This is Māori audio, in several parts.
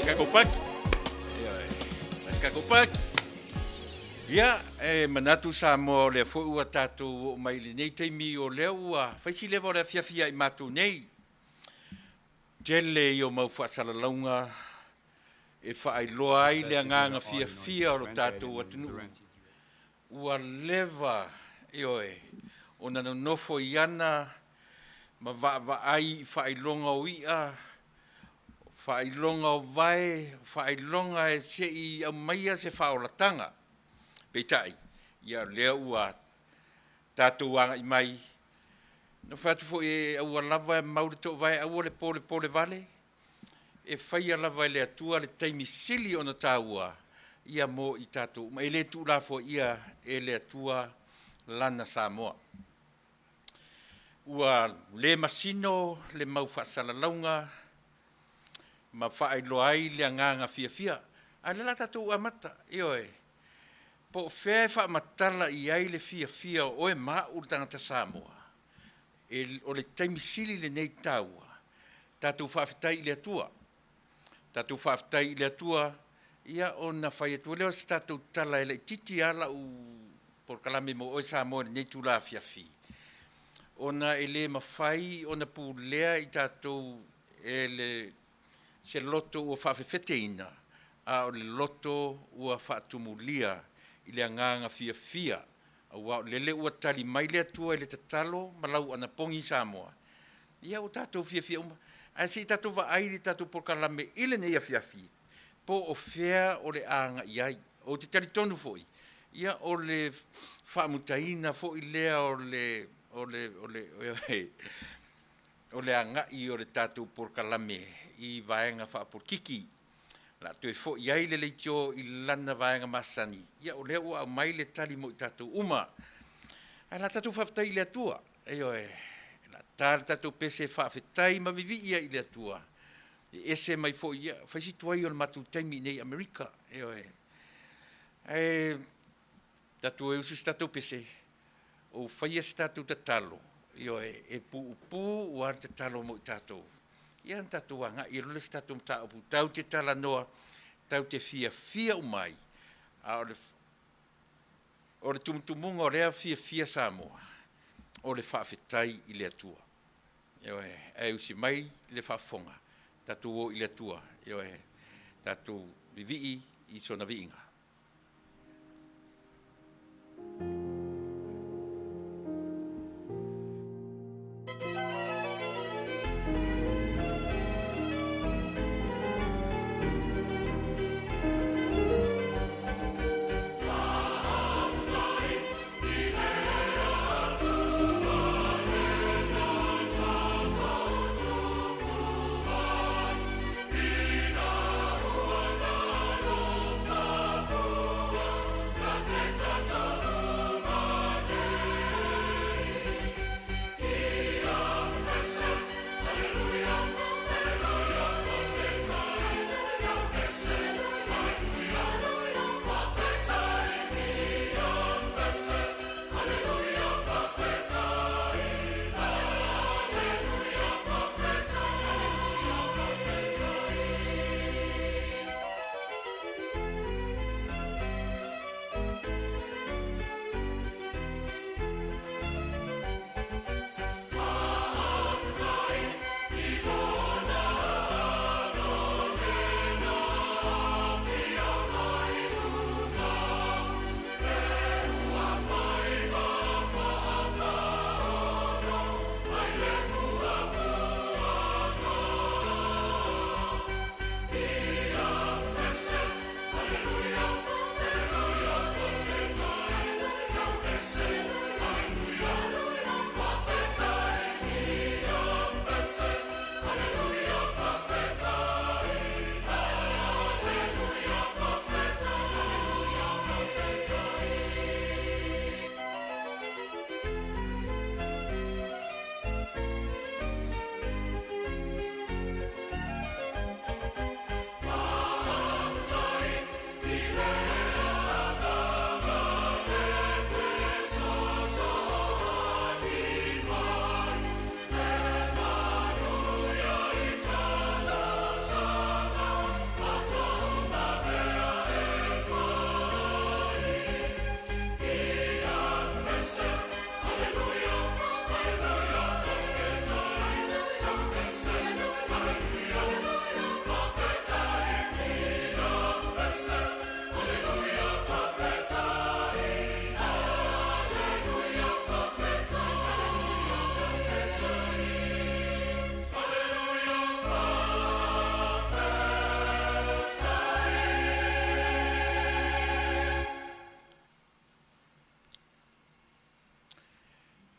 Kakopaki. Mas kakopaki. Ia, manatu sa mo le fo ua tātou o mai le nei teimi o leo ua whaisi lewa le fiafia I mātou nei. Jele I o mau whaasalalaunga e whaailoa ai le anganga fiafia o tātou atunu. Ua lewa ioe o nana nofo I ana ma va ai whaailonga o ia whailonga o vai, whailonga e sei au maia se whaolatanga. Peitai, ia lea ua tātou anga I mai. No whatu fo e au lava e mauri tō vai au le pole vale. E whaia lava e le atua le taimi sili o na tāua. Ia mo I tātou. Ma e le tū la fo ia e le atua lana Samoa. Ua le masino, le mau whaasalalaunga, ma whaelo ai le anganga fia. A le la tātou amata, ioe. Po whea whaamatala I ai le fia o e maa o tangata Samoa. O le taimisili le nei taua. Tātou whaafetai le atua. Tātou whaafetai le atua, ia o na whai atua leo si tātou tala ele titi ala u por kalame mo o Samoa le nei tula fia. Ona ele mawhai, ona pūlea I tātou ele se loto ua whaafewheteina, a o le loto ua whaatumulia I le anganga fia. Ua lele ua tali mai le atua I le tatalo, malau ana pongi Samoa. Ia o tātou fia uma. A si tātou wa airi tātou porkalame ile nei a fia. Po o whea o le anga iai, o te tali tonu foi. Ia o le whaamutaina foi lea o le anga I o le tātou porkalame I vaenga whaapurkiki. La tue fo iai le leitio I lana vaenga masani. Ia o lea ua mai le tali mo I tātou uma. A la tātou whaftai le atua. La tāre tātou pese whafetai ma vivi ia I le atua. Ese mai fo ia. Whaisi tuai o le matu taimi nei Amerika. Tātou e usus tātou pese. O whaia se tātou tatalo. E pu ua tatalo mo I tātou. Ia tātou anga, I rule se tātou mtaupu, tau te tala noa, tau te fia umai, o le tumutumunga o rea fia Samoa, o le whaafetai I le atua. E usi mai le whaafonga, tātou o I le atua, tātou vivii I sona viinga.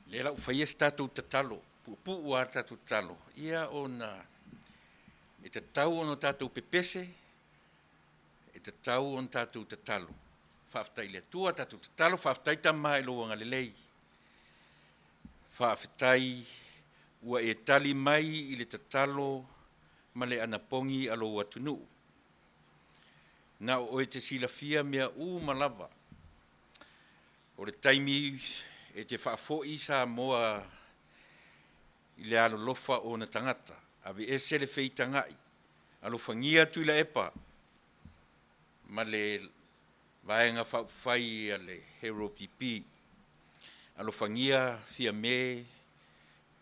Le lau whaia statou tatalo, pu ua tatou tatalo. Ia ona, e tatau ono tatou pepese, e tatau ono tatou tatalo. Whaftai le tua tatou tatalo, whaftai tamai lo anga lelei. Whaftai ua e tali mai I le tatalo ma le anapongi alo watunu. Na o e te silafia mea malava. O le taimi e te whaafoi sa moa I le alo lofa o na tangata. Awe e se le fei tangai. Alo whangia tu la epa. Ma le vaenga whaufai a le hero pipi. Alo whangia fia me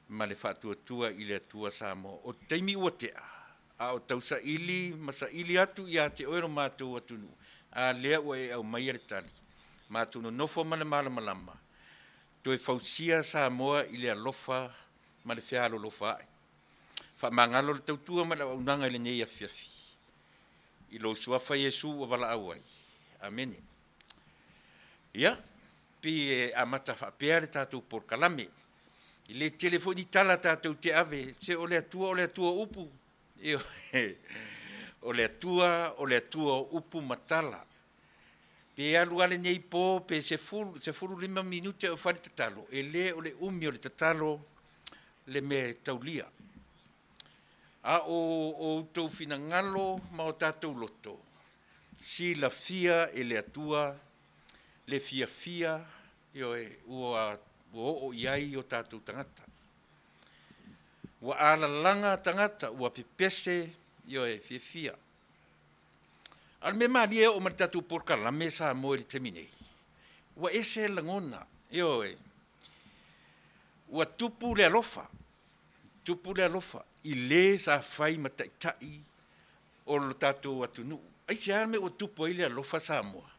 ma le whaatuatua I le atua sa moa. O taimi ua tea. A o tausa ili, masa ili atu ia te oero mātou atunu. A lea ua e au mai le tali. Mātou no nofo mana malama. Toe fausia sa moa I le alofa ma le fialo lofa ai. Fa mangalo le tautua ma le unanga le nei afiafi. I lo suafa Yesu o wala awai. Amen. Ia, pi e amata whapea le tātou por kalame. I le telefoni tala tātou te ave, se o le atua upu. Io, o le atua upu matala. Pe alu ale nei po, pe se furu 5 minute o whare tatalo. E le o le umi o le tatalo le me taulia. A o tau fina ngalo ma o tātou loto. Si la fia e le atua, le fia, io e ua o iai o tātou tangata. Ua ala langa tangata, ua pepese, io e fia. Al me malie o martatu por kalame sa mo le teminei. Ua ese langona, io e. Ua tupu le alofa. I le sa fai mataitai o lo tātou atunu. Ai se alme o tupu I le alofa sa moa.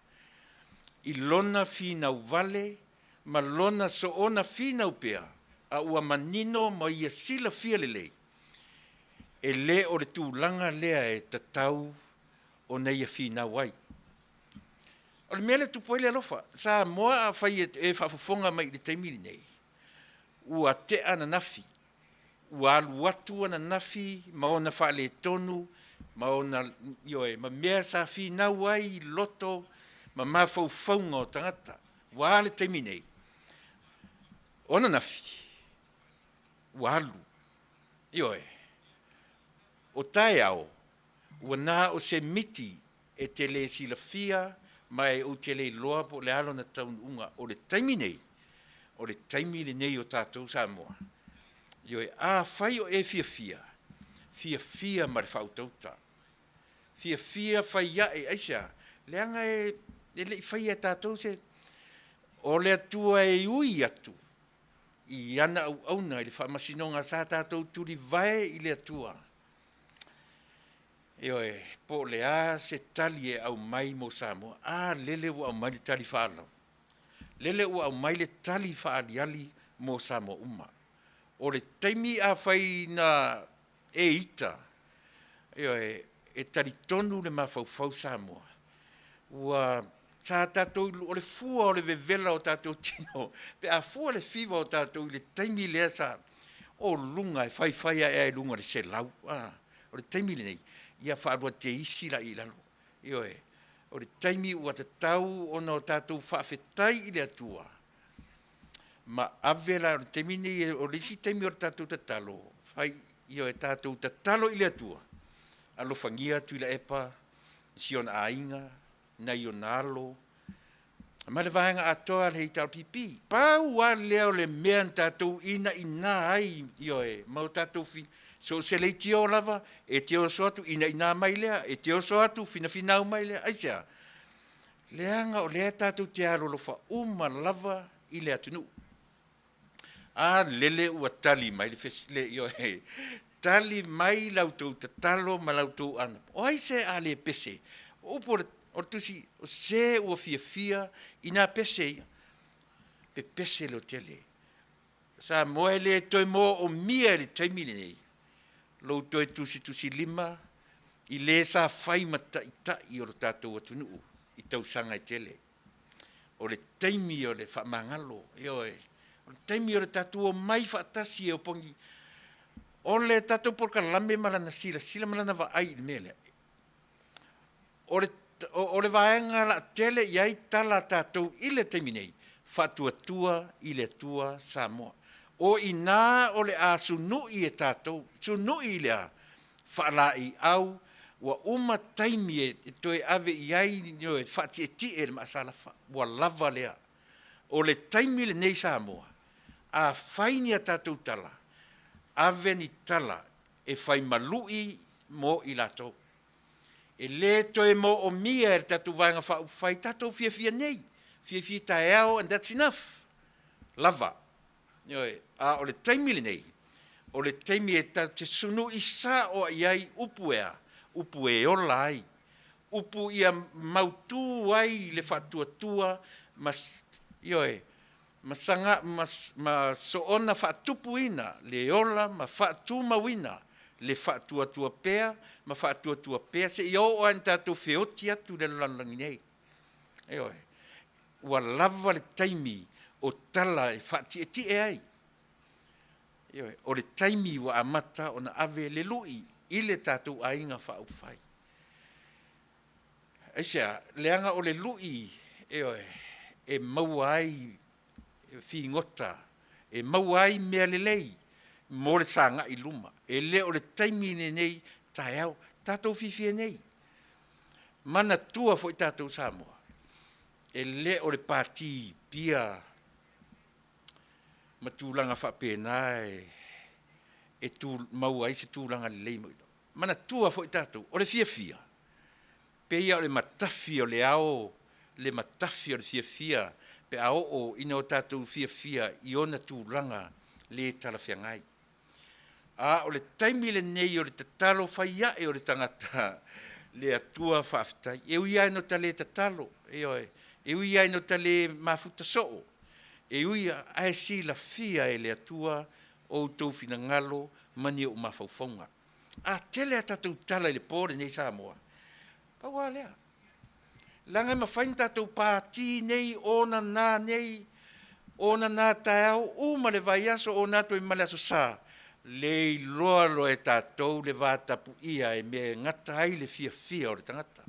I lona fina vale, ma lona so ona fina upea. A ua manino ma ia sila fia lelei. E le o le tūlanga lea e tatau o nei a fina wai. O le mele tupu le alofa. Sa moa a fai e whafofonga mai le taimiri nei. Ua te ana nafi. Ua alu atu ana nafi, ma ona whaale tonu, ma ona, ma mea sa fina wai, loto, ma mawhauwhaunga o tangata. Ua ale taimi nei. Ona nafi. Ua alu. O tae au, ua nā o se miti e te le silafia, mai o te le loa po le alo na taununga. O le taimi nei. O le taimi le nei o tātou Samoa. A fai o e fia. Fia ma le whautauta. Fia fai ia e aisa. Leanga e le fai e tātou se. O le atua e ui atu. I ana au auna i le whamasinonga sa tātou turi vai I le atua. Po le a se tali e au mai mo Samoa. Lele ua au mai le tali whaalau. Lele ua au mai le tali whaaliali mo Samoa uma. O le taimi a whai na e ita. E taritonu le mawhauwhau Samoa. Ua sa tātou o le fua o le vevela o tātou tino. Pe a fua le fiva o tātou le taimi lea sa. O lunga e whai e lunga le se lau. O le taimi le nei. Ia whaarua te isi la I lalo. O le taimi ua te tau o no tātou whaafetai I le atua. Ma avela o temini o lisi temi o tātou tatalo. Fai e tātou tatalo I le atua. Alo whangia tu ila epa, si ona ainga, na I o nalo. Ma le vaenga atoa le hital pipi. Pau a leo le mean tātou ina ai ma o tātou fi. So se le tio lava, e tio soatu ina mai lea, e tio soatu fina mai lea. Aisia, leanga o lea tātou te alo lofa lava I le atunu. Lele ua tali mai le tali mai lautou tatalo ma lautou ana. O ai se le pese. O tusi o se ua fia ina pese. Pe pese lo tele. Sa moe le toi mo o mia le taimile nei. Lo toi tusi 5. I le sa fai mata I o tātou atunu. I tausanga I tele. O le taimi o le whamangalo. O le taimi o le tatou o mai whaatasi e o pongi. O le tatou porkalame malana sila malana wa ai le mele. O le vaenga la tele iai tala tatou i le taimi nei. Whatuatua i le tua Samoa. O ina o le a sunui e tatou. Sunui le a whaalai au. Wa uma taimi e toe ave iai nio e whati e ti e le maasalafa. Wa lava lea. O le taimi le nei Samoa. A whaini a tatou tala. Ave ni tala e whai malui mo i latou. E le toe mo o mia e tatu vanga whai tatou fia nei. Fia tae au, and that's enough. Lava. Ioi, a o le taimile nei. O le taimi e tau te sunu i sa o iai upu ea. Upu e ola ai. Upu ia mautu ai le whatuatua. Mas, ioi, masanga, ma soona whatupu ina. Le ola, ma whatu mawina. Le whatuatua pea, ma whatuatua pea. Se i o an tatou whioti atu le lalangi nei. Ioi. Ua lava le taimi o tala e whati e ti e ai. O le taimi wa amata o na ave le lui i le tātou ainga wha whai. Eisea, leanga o le lui e maua ai fi ngota, e maua ai mea le lei, mo le sanga i luma. E le o le taimi nei tae au, tātou fifia nei. Mana tua fo i tātou Samoa. E le o le pāti pia matulanga whapena e tu maua i se tūlanga le leimo. Mana tua fo i tātou, o le fia. Peia o le matafi o le ao, le matafi o le fia. Pe ao o ina o tātou fia i ona tūlanga le talawhiangai. A o le taimi le nei o le tatalo whaia e o le tangata le atua whaftai. E ui ai no tale tatalo, e ui ai no tale mafuta soo. E ui ai si la fia e le atua o tau fina ngalo mani o mawhauwhaunga. A tele a tatou tala i le pōre nei Samoa. Paua lea. Langa mawhain tatou pāti nei, ona nā nei, ona nā tae au, uma le vai aso o nā toi male aso sā. Le loa lo e tatou le vātapu ia e me ngata ai le fia o le tangata.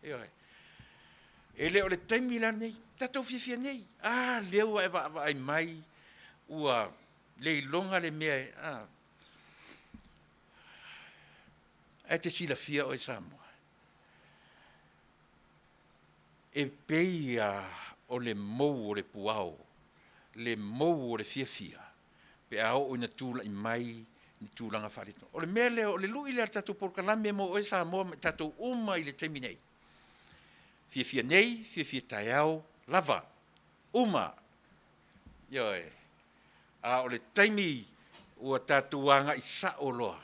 E le o le taimila nei, tatou fia nei. Leo e wa ai mai, ua le longa le mea, e te sila fia o e Samoa. E peia o le mou o le puao, le mou o le fia. Pe ao o ina tūla i mai, ni tūlanga wharito. O le mea leo, o le lui le tatou porkalame mo o e Samoa, tatou uma i le taimi nei. Fia nei, fia tai au, lava, uma. O le taimi ua tatou anga i sa o loa.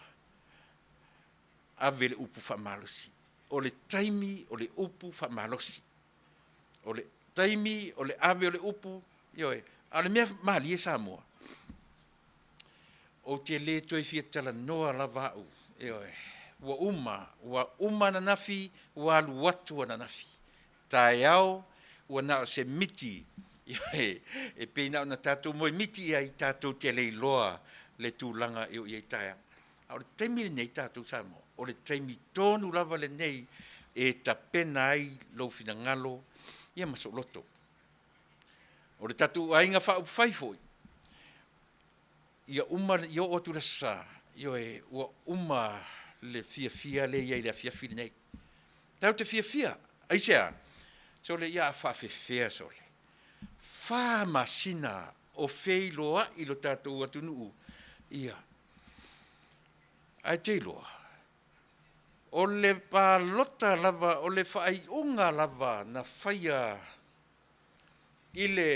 Ave le upu whamalosi. O le taimi o le upu whamalosi. O le taimi o le ave o le upu. A le mea mali e Samoa. O te le toi fia tala noa lava au. Ua uma na nafi, ua aluatu na nafi. Tae au, ua nao se miti. E peina o na tātou moe miti ai tātou te lei loa le tūlanga e o i tae. O le taimi le nei tātou Samoa. O le taimi tonu lava le nei e ta pena ai lo fina ngalo ia masoloto. O le tātou ainga wha uwhaifoi. Ia uma i o tu rasa. Ua uma le fia le ia le fia nei. Tau te fia. Aisea. So le ia whawhewhea so le. Wha masina o whei loa i lo tātou atunu ia. Ai te loa. O le pālota lava, o le whaaiunga lava na whaia i le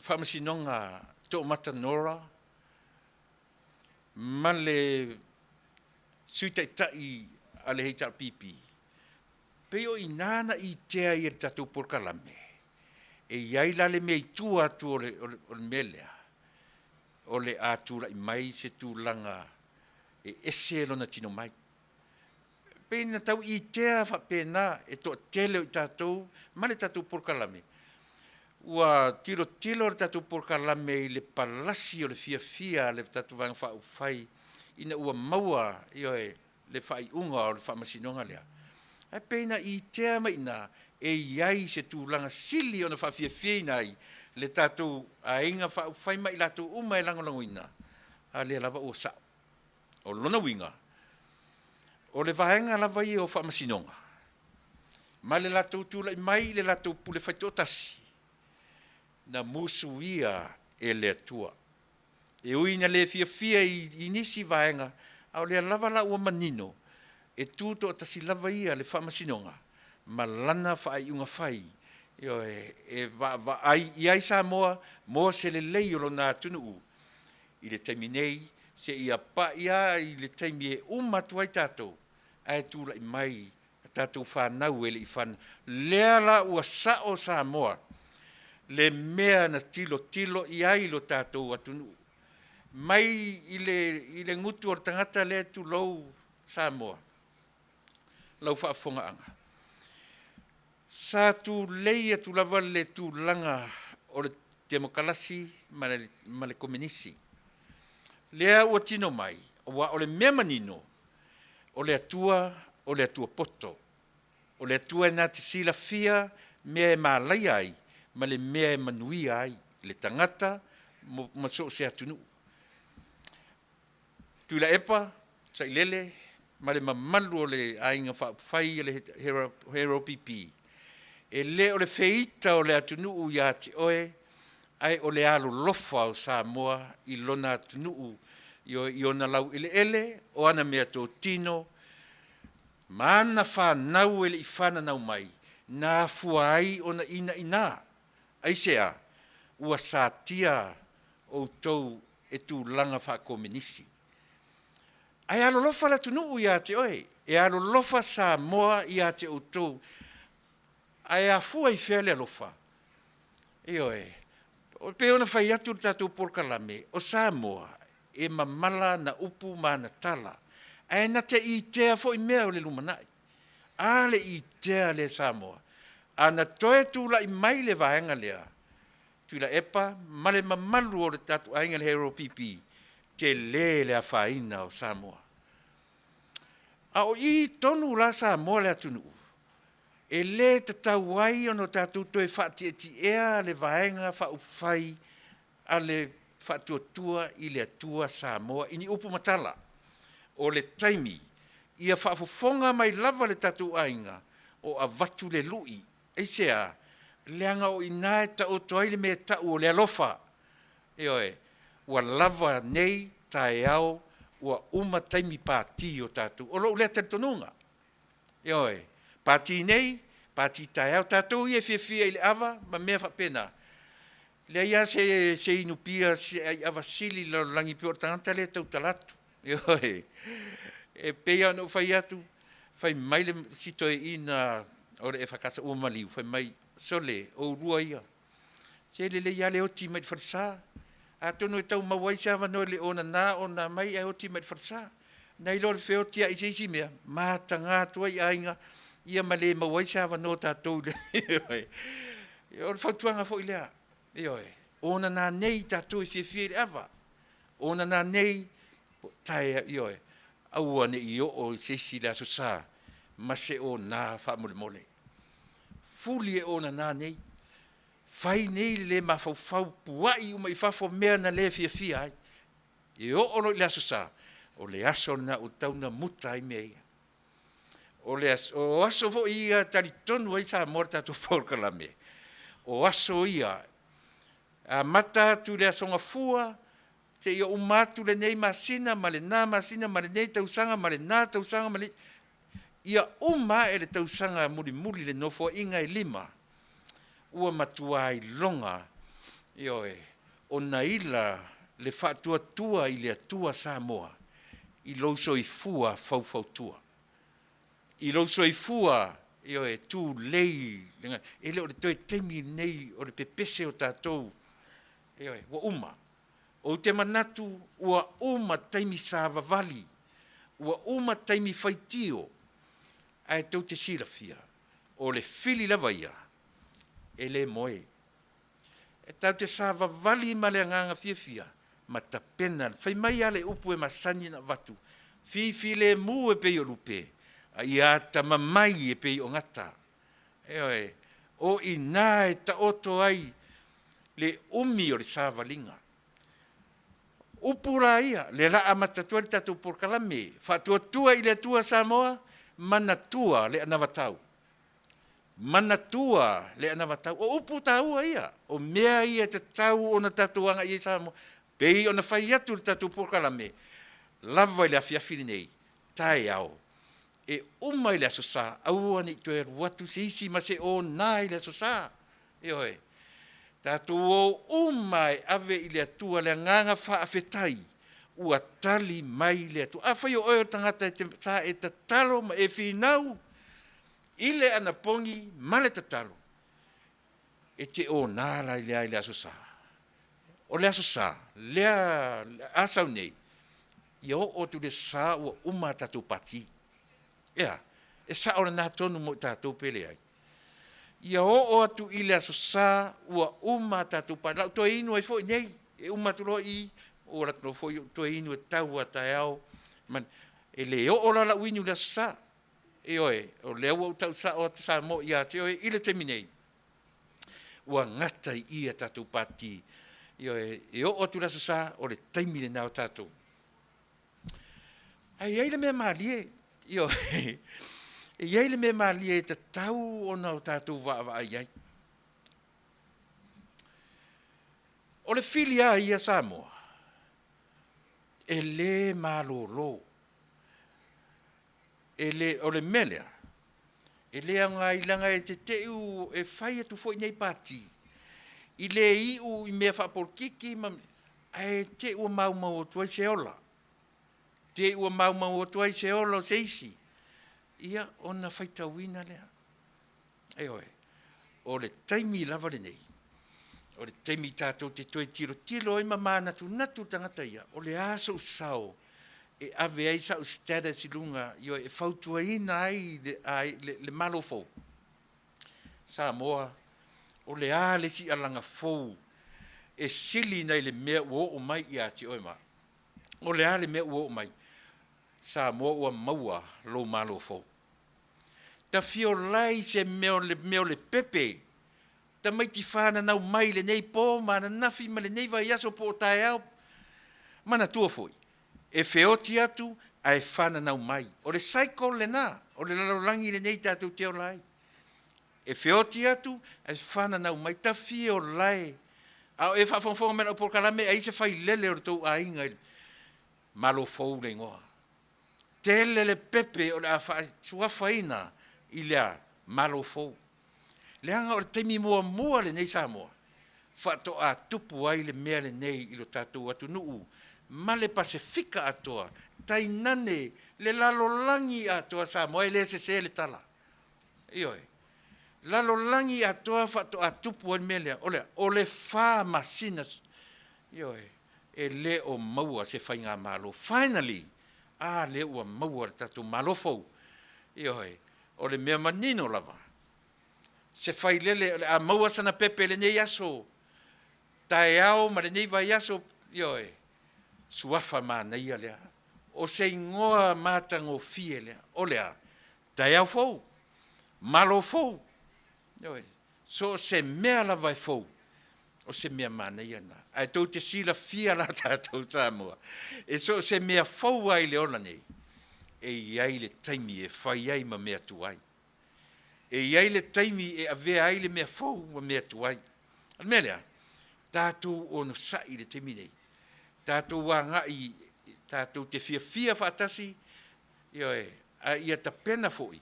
whamasinonga tō matanora ma le suitaitai a le heita pipi. Peo i nāna i tea i le tatou porkalame. E iai la le mei tua atu o le melea. O le ātura i mai se tūlanga e ese lona tino mai. Pena tau i tea wha pena e tō tele o tatou, ma le tatou porkalame. ua tilo le tatu porkalame i le palasi o le fia le tatu vanga whaufai ina ua maua ioe le whaiunga o le whamasinonga lea. Ai peina i tea maina e iai se tūlanga sili o na whawhiawhia nai le tatu a inga whai mai latu uma e langolanguina a le lava o sa o lona winga o le vahenga lava i o whamasinonga ma le latu tūla mai le latu pule whaitotasi na musuia e le atua e uina le fia i nisi vahenga au le lava la ua manino e tūto o tasi lava ia le whamasinonga ma lana whai unga whai ai sa moa se le lei o lona tunu i le taimi nei se ia pa ia i le taimi e umatuai tātou ai tūla i mai tātou whanau e le i whan lea la ua sao sa moa le mea na tilo i ai lo tātou atunu mai i le ngutu o tangata le tu lou sa moa lau whaafonga anga. Sa tu leia tu lava le tu langa o le demokalasi ma le komunisi. Lea ua tino mai, o le mea manino, o le atua poto, o le atua e nati sila fia mea e malai ai, ma le mea e manui ai, le tangata ma so se atunu. Tuila epa, sa ilele, ma le mamalu o le ainga whai le hero pipi. E le o le feita o le atunuu ia te oe, ai o le alo lofa o Samoa i lona atunuu i ona lau ele, o ana mea tō tino, ma ana whanau ele i whananau mai, nā fua ai ona ina, ai sea, ua sātia o tau e tū langa whakominisi. Ai alo lofa la tunuu ia te oe, e alo lofa Samoa ia te o tau, ai a fua i whele alofa. E oe, o pe ona whai atu tātou porkalame, o Samoa, e mamala na upu ma na tala. Ai na te i tea fo i mea o le lumanai. A le i tea le Samoa. A na toe tūla i mai le vahenga lea. Tūla epa, ma le mamalu o le tātou ainga le hero pipi, te le a whaina o Samoa. A o i tonu la Samoa le atunu. E le te tau ai ono tātou toe whaati e ti ea le vaenga whaufai a le whaatuatua i le atua Samoa ini upu matala o le taimi ia whaafofonga mai lava le tātou ainga o a watu le lui e sea leanga o inae ta o toai le mea tau o le alofa e oe ua lava nei tae au ua uma taimi pāti o tātou o lo lea taritonunga e oe pāti nei, pāti tae au tātou i e fia i le ava, ma mea whapena. Lea ia se inupia se ai ava sili lo langi pio tangata le tau talatu. E pea no whai atu, whai mai le sito e ina, ore e whakasa ua maliu, whai mai sole o rua ia. Se le ia le oti mai wharsa, a tono e tau mawai se ava no le ona na mai e oti mai wharsa. Nei lor feo tia i seisi mea, ma tanga tua i ainga, ia ma le mawai se ava no tātou le. E ora whautuanga fo i lea. E oe, ona nā nei tātou i fia le ava. Ona nā nei, tae i oe, aua ne i o seisi le aso sā, ma se o nā whamole mole. Fuli e ona nā nei, whai nei le ma fau puai uma i whafo mea na le fia ai. E o ono i le aso sā, o le aso na o tauna muta i mea. O aso vo ia taritonu ai sa morta tu porkalame. O aso ia, a mata tu le asonga fua, te ia umatu le nei masina, ma le nā masina, ma le nei tausanga, ma le nā tausanga, ma le... Ia uma e le tausanga muli le nofo inga e lima. Ua matua i longa, ioe, o na ila le whaatua i le atua Samoa, i lauso i fua fau tua. I lauso i fua, ioe, tū lei, ele o le toi temi nei, o le pepese o tātou, ioe, ua uma. O te manatu, ua uma taimi sāvavali, ua uma taimi whaitio, ai tau te silafia, o le fili lava ia, ele moe. tau te sa vavali ma le anganga fia ma tapena fai mai ale upu e masani na watu fi le mu e pe o lupe a ia ta mamai e pe o ngata o ina e ta oto ai le umi o le sa valinga upura ia le la amatatua le tatu por kalame fa tua ile tua Samoa manatua le anavatau manatua le anavatau o upu taua ia o mea ia te tau ona tatuanga ia Samoa pei ona fai atu le tatu por kalame lava ile afiafili nei tai au e uma ile asosa au ani toe watu se isi ma se o nai ile asosa ioe tatu o umai ave ile atua le nganga fa afetai ua tali mai le atua afai o oe tangata sa e tatalo ma e finau ile ana pongi male tatalo e te o nala ile asosa o le asosa le asau nei ia o tu le sa ua uma tatu pati ia e sa ora na tonu mo tatu pele ai ia o atu ile asosa ua uma tatu pa la to inu ai foi nei e uma tu lo I ora no foi to inu tau ata ao man e le o la winu le sa e oi o le o tau sa o sa mo ia te oi ile terminei ua ngata ia tatu pati e o tu la sa o le taimi le na tatu ai le me malie e le me malie te tau ona o tatu va ai o le filia ia Samoa e le malolo o le melea e le anga ilanga e te teu e fai atu foi nei pati i le iu i mea whapolkiki e te ua mau o tuai se ola te ua mau o tuai se ola o seisi ia ona faitauina lea o le taimi lava le nei o le taimi tātou te toi tiro i mamana tu natu tangata ia o le aso usao e ave ai sa status lunga e fautuaina ai le malo fou Samoa o le le si alanga fou e sili nei le mea o mai ia te oima o le le mea o mai Samoa ua maua lo malo fou ta fiolai se meo le pepe ta mai ti whana nau mai le nei pō mana nafi ma le nei vai aso po tae au mana tua foi e feoti atu ai whana nau mai o le cycle le na o le lalolangi le nei tātou te o lai e feoti atu ai whana nau mai ta fiolai au e whawhonfonga mena por kalame ai se whai lele o tau a inga malo fou le ngoa tele le pepe o le a whaina i lea malo fou. Le anga o le teimi mua le nei Samoa. Whato a tupu ai le mea le nei i lo tātou atu nuu. Ma le Pasifika atoa. Tainane le lalolangi atoa Samoa. Le se le tala. Ioi. Lalolangi atoa whato a tupu ai mea lea. O le wha masina. Ioi. E le o maua se whainga malo. Finally. Le ua maua le tātou malo fou. Ioi. O le mea manino lava. Se fai lele a maua sana pepe le nei aso. Tae au ma le nei vai aso. Suafa ma nei lea. O se ingoa matango fie lea. O lea. Tae au fou. Malo fou. So se mea la vai fou. O se mea ma nei ana. Ai tau te sila fia la tātou Samoa. E so se mea fou ai le ona nei. E iai le taimi e fai ai ma mea tuai. E iai le taimi e avea ai le mea fou ma mea tuai. Al melea, tātou ono sai le taimi nei. Tātou wangai, tātou te fia whaatasi, ia ta pena foi.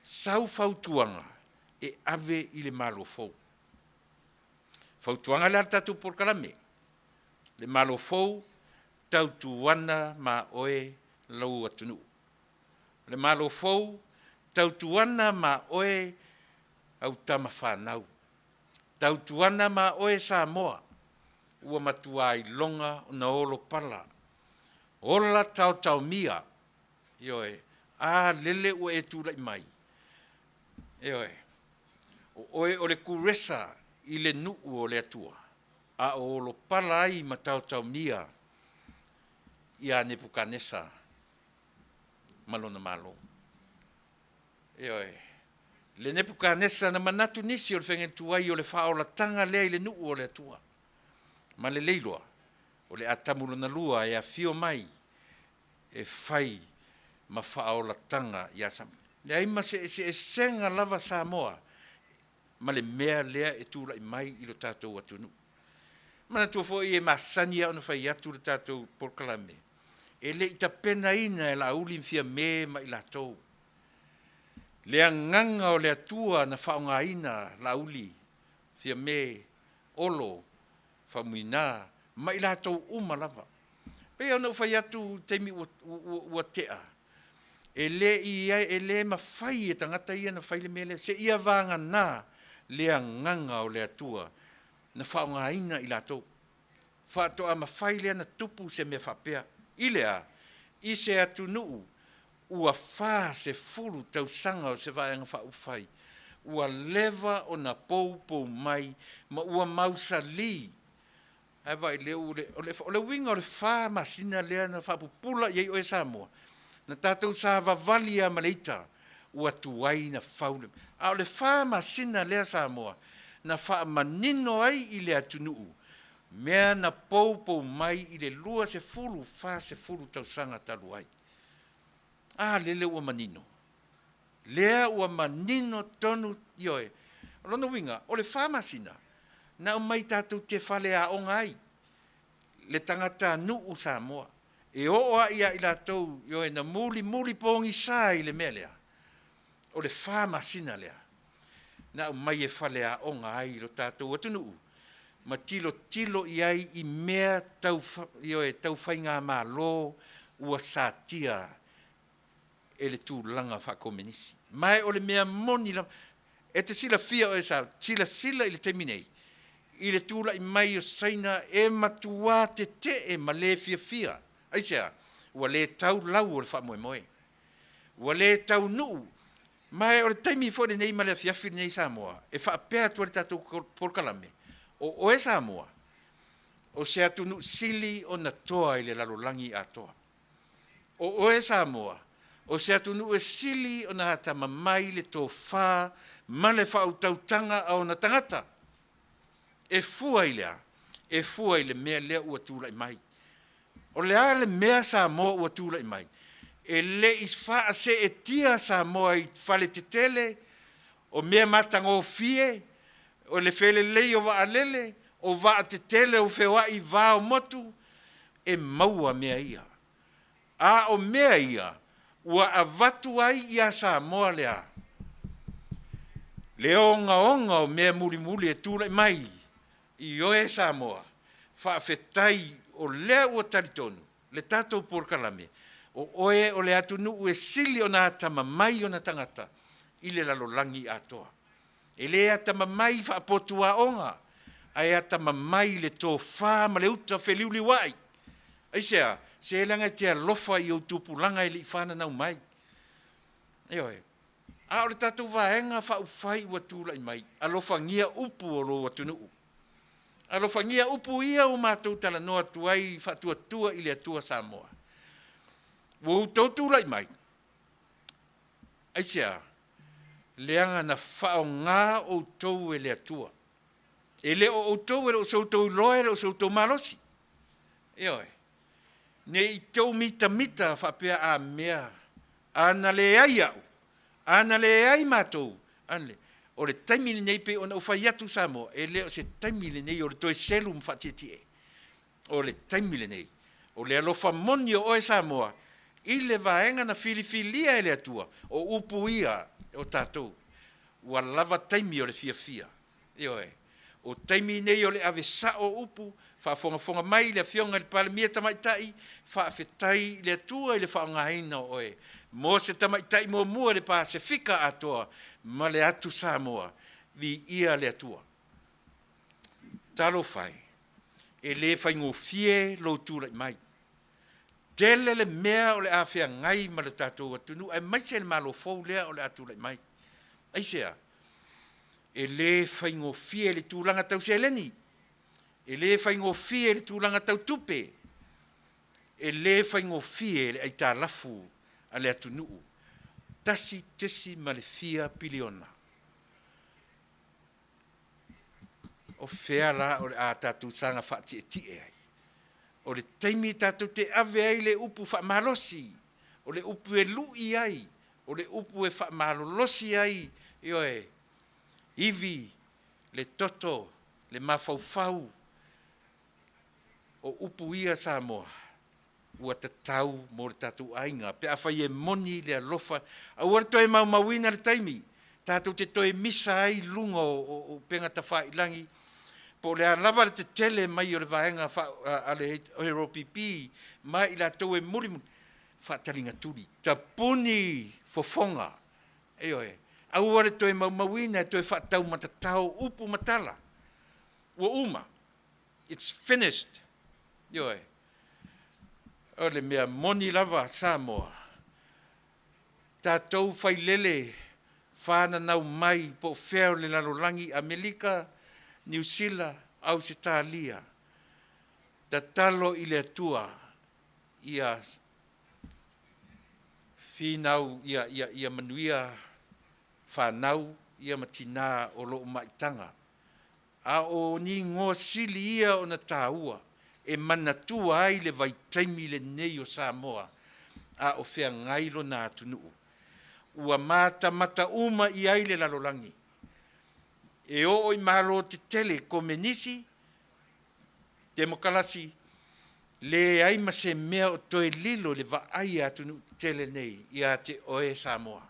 Sau fautuanga e ave i le malo fou. Fautuanga le tātou por kalame. Le malo fou, tautuana ma oe lau atunu. Le malo fou, tautuana ma oe au tama whanau. Tautuana ma oe Samoa, ua matua i longa o na olo pala. Ola tau mia, lele ua e tūlai mai. O le kuresa i le nuu o le atua. a o lo pala ai ma tau mia ia Nebukadnesa malona malo. Le Nebukadnesa na manatu nisi o le whengetuai o le whaolatanga lea i le nuu o le atua. Ma le leiloa, o le atamulona lua e a fio mai e whai ma whaolatanga i asam. Le aima se senga lava Samoa, ma le mea lea e tūla i mai i lo tātou atunu. Mana tua fo i e masani au na whai atu le tātou porkalame. E le ita pena ina e la uli fia me ma i la tau. Le nganga o le atua na whaonga ina la uli fia me olo whamuina ma i la tau lava. Pea ona whai atu teimi ua tea. E le ma whai e tangata ia na whai le mele se ia vanga na le nganga o le atua na whaonga ina i la tau. Whatoa ma whai lea na tupu se mea whapea. Ilea, i se atu nuu, ua wha se furu tau sanga o se vaianga wha whai. Ua leva o na pou mai, ma ua mausa li. Hai vai leo, o le winga o le wha masina lea na wha pupula iei o e Samoa. Na tātou sa vavali a maleita, ua tuai na whaule. A o le wha masina lea Samoa, na wha manino ai i le atu nuu. Mea na pou mai i le lua se fulu, wha se fulu tau sanga talu ai. Lele ua manino. Lea ua manino tonu ioe. Rono winga, o le wha masina, na o mai tātou te whale a o ngai. Le tangata nuu Samoa. E oa ia i la tau, ioe na muli pongi sa i le mea lea. O le wha masina lea. Na o mai e whale a o ngai lo tātou atu nuu. Ma tilo iai i mea tau whainga mā lo ua sātia e le tūlanga whakomenisi. Mai o le mea moni la, e te sila fia o e sa, sila i le teminei. I le tūla i mai o saina e matua te e ma le fia. Aisea, ua le tau lau o le whamoe. Ua le tau nuu. Mai o le taimi fo le nei ma le fiafi nei Samoa. E whaapea tua le tātou porkalame. O e Samoa, o se atunu sili o na toa i le lalolangi a toa. O e Samoa, o se atunu e sili o na hata mamai le tō whā, ma le whautautanga au na tangata. E fua i le mea lea ua tūla i mai. O lea le mea Samoa ua tūla i mai. E le iswha se e tia Samoa i whale te tele, o mea matango fie, o le fele lei o wa alele, o wa te tele o whewa i wa o motu, e maua mea ia. O mea ia, ua avatu ai ia Samoa lea. Le onga o mea muli e tūla i mai, i oe Samoa, whaafetai o lea ua taritonu, le tātou porkalame, o oe o le atunu ue sili o nā tama mai o na tangata, i le lalolangi atoa. E le ata mamai whaapotua onga, ai ata mamai le tō whā ma le uta wheliuli wai. Aisea, se langa te alofa i o tupulanga i li whana nau mai. Eoe, o le tātou wāenga whaufai ua tūla i mai, alofa ngia upu o lo atunuu. Alofa ngia upu ia o mātou tala noa tuai whatuatua i le atua Samoa. Wo tōtūla i mai. Aisea, leanga na whao ngā o tau e le atua. E le o tau e le o sautou loe le o sautou malosi. Eoe, ne i tau mita whapea a mea, ana le ai au, ana le ai mātou, anle, o le taimile nei pe ona uwhai atu Samoa, e le o se taimile nei o le toi selu mwhatetie, o le taimile nei, o le alofa moni o e Samoa, i le vaenga na filifilia e le atua, o upu ia, o tātou, ua lava taimi o le fia. Eoe, o taimi nei o le ave sa o upu, whaafonga mai le fionga le pale mia tamaitai, whaafetai le atua i le whaongaina o oe. Mo se tamaitai mua le Pasifika atoa, ma le atu Samoa, vi ia le atua. Talo fai, e le fai ngō fie lo tūra i mai. Tele le mea o le awhia ngai ma le tātou atunu, ai mai se le malo fau lea o le atu le mai. Aisea, e le whaingo fie le tūlanga tau se leni. E le whaingofie le tūlanga tau tupe. E le whaingofie le ai tā lafu a le atunuu. Tasi tesi ma le fia piliona. O whea la o le a tātou sanga whaati e tie ai. O le taimi tātou te ave ai le upu whaamalosi. O le upu e lui ai. O le upu e whaamalolosi ai. Ioe, iwi, le toto, le mawhauwhau. O upu ia Samoa. Ua tatau mo le tātou ainga. Pe awhai e moni le alofa. Awar toi maumawina le taimi. Tātou te toi misa ai lunga o penga tawhailangi. Po le lava le te tele mai o le vaenga a le Europipi. Mai la tau e muri whaatalinga turi. Ta puni fofonga. Eoe. Awar le toi maumawina toi whaatau matatau upu matala. Ua uma. It's finished. Eoe. O le mea moni lava Samoa. Tātou whai lele whāna nau mai po wheo le lalolangi Amerika, New Zealand, Australia. Ta talo i le atua ia whinau, ia manuia whanau, ia matina o loo maitanga. A o ni ngō sili ia o na tāua. E manatua ai le vaitaimi le nei o Samoa a o whea ngailo nā tunuu. Ua mata uma i ai le lalolangi. E o i malo te tele komenisi, demokalasi, le ai ma se mea o toe lilo le va ai a tunu tele nei i a te oe Samoa.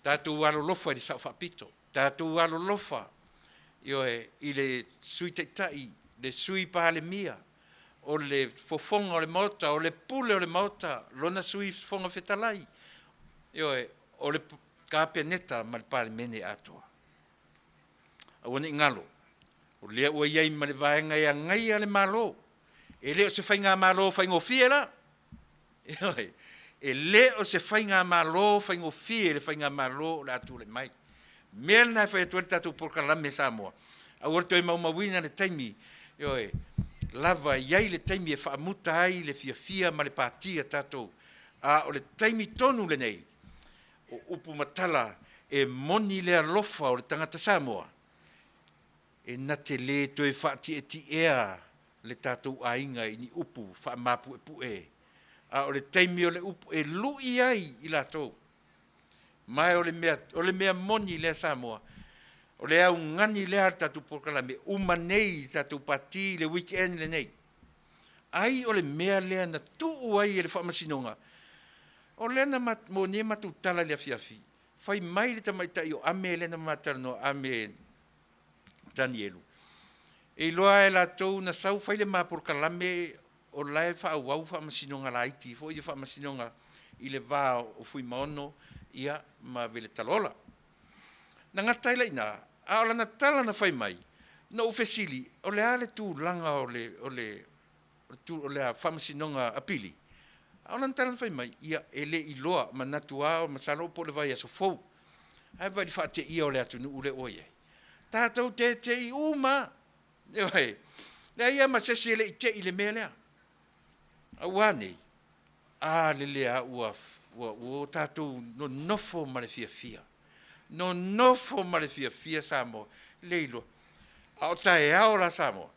Tātou alolofa i le sao whapito. Tātou alolofa i le sui teitai, le sui pāle mia, o le fofonga o le mauta, o le pule o le mauta, lona sui fonga whetalai, o le kāpeneta ma le pāle mene atoa. Awane ingalo, o lea ua iai ma le vaenga ia ngai a le malo, e leo se whainga malo whaingo fie la, e leo se whainga malo whaingo fie le whainga malo le atu le mai. Mea nai whai atuare tatu porkalame Samoa, a urto e maumawina le taimi, lava iai le taimi e whaamuta ai le fia ma le pātia tātou. A o le taimi tonu le nei, o upu matala e moni le alofa o le tangata Samoa. E na te le toi whaati e ti ea le tātou ainga i ni upu whaamapu e pu e. A o le taimi o le upu e lui ai i la tau. Mai o le mea moni le Samoa. O le au ngani le har tatu porkala me uma nei tatu pati le weekend le nei. Ai o le mea lea na tuu ai e le whamasinonga. O le na mo ne matu tala le afiafi. Fai mai le tamaitai o ame le na matara no ame Danielu. E loa e la tau na sau fai le maa porkala me o lae wha whamasinonga la iti. Fo i whamasinonga i le vā o fui maono ia ma vele talola. Na ngatai lai na, a ola na tala na whai mai, na ufesili, o le ale tū langa o le whamasinonga apili. A ola na tala na whai mai, ia ele i loa, ma natua o masalo po le vai aso fau. Hai vai di whaate ia o le atunu ule oie. Tātou te i uma, le ia ma sesi ele i te i le mea lea. A wane, a le lea ua tātou no nofo ma le fia. No nofo ma le fia Samoa, leilo. A o tae ao la Samoa,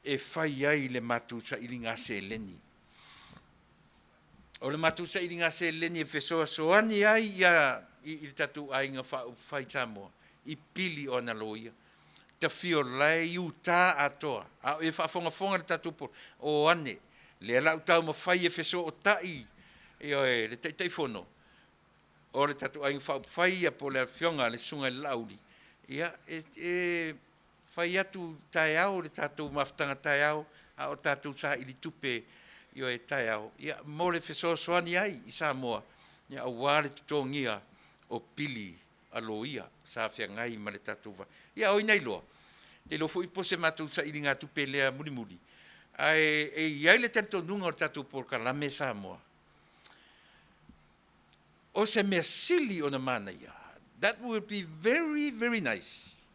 e whai ai le matu sa ilinga se leni. O le matu sa ilinga se leni e whesoa soani ai i le tatu ainga whai Samoa, i pili o na loia. Ta fio lai iu tā atoa, a e whaafonga le tatu por, o ane, le lau tau ma whai e whesoa o tai, le tei fono. O le tatu ainga whai po le fionga le sunga lauri. Ia, whai atu tai au, le tatu maftanga tai au, a o tatu sa ili tupe e tai au. Ia, mo le whesoa soani ai i Samoa. Ia, a wale tutongia o pili aloia, sa whia ngai ma le tatu wa. Ia, oi nei loa. Le lo fui pose matu sa ili ngā tupe lea muni. Iai le tatu nunga o tatu por kalame Samoa. O se mea sili o na mana ia. That would be very, very nice.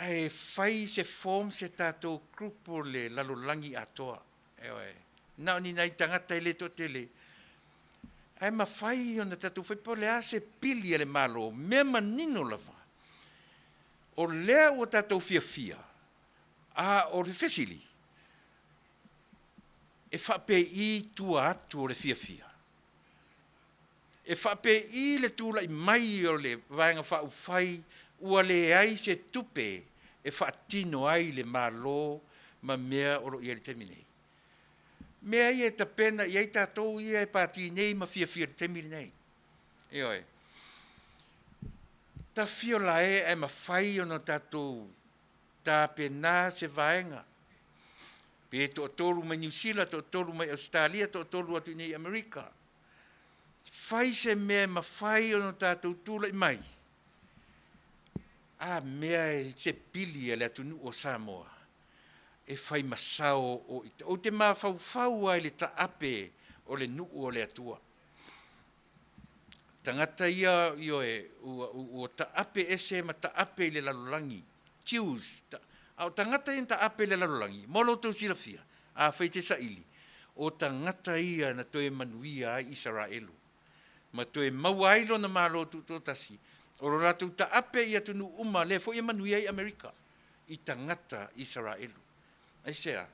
ai fai se form se tātou grupo le lalolangi atoa. Eoe. Nao ni nai tangata ele to tele. Ai mawhai o na tātou whai po le a se pili le malo. Mea manino lava. O lea o tātou fia. A o le fesili. E whape I tua atu o le fia. E whape I le tūla I mai o le vaenga whau whai ua le ai se tupe e whaatino ai le malo ma mea oro I le temi nei. Mea I e ta pena I ei tātou I e pāti nei ma fia le temi nei. E oi. Ta fio la e ma whai o no tātou tā pena se vaenga. Pe to tolu mai New Zealand, to tolu mai Australia, to tolu atu nei Amerika. Whai se mea ma whai o no tātou tūla I mai. A mea e se pili le atunu o Samoa. E whai masao o ita. O te maa whau ai le taape o le nuu o le atua. Tangata ia ioe o taape ese ma taape le lalolangi. Chius. Au tangata ia taape le lalolangi. Molo tau silafia. A whai te saili. O tangata ia na toe manuia ai Israelu. Ma toe mauailo na malo tu tasi. O ratu ta ape ia tunu uma le fo ia manuia I Amerika. I tangata Israelu. Ai sea,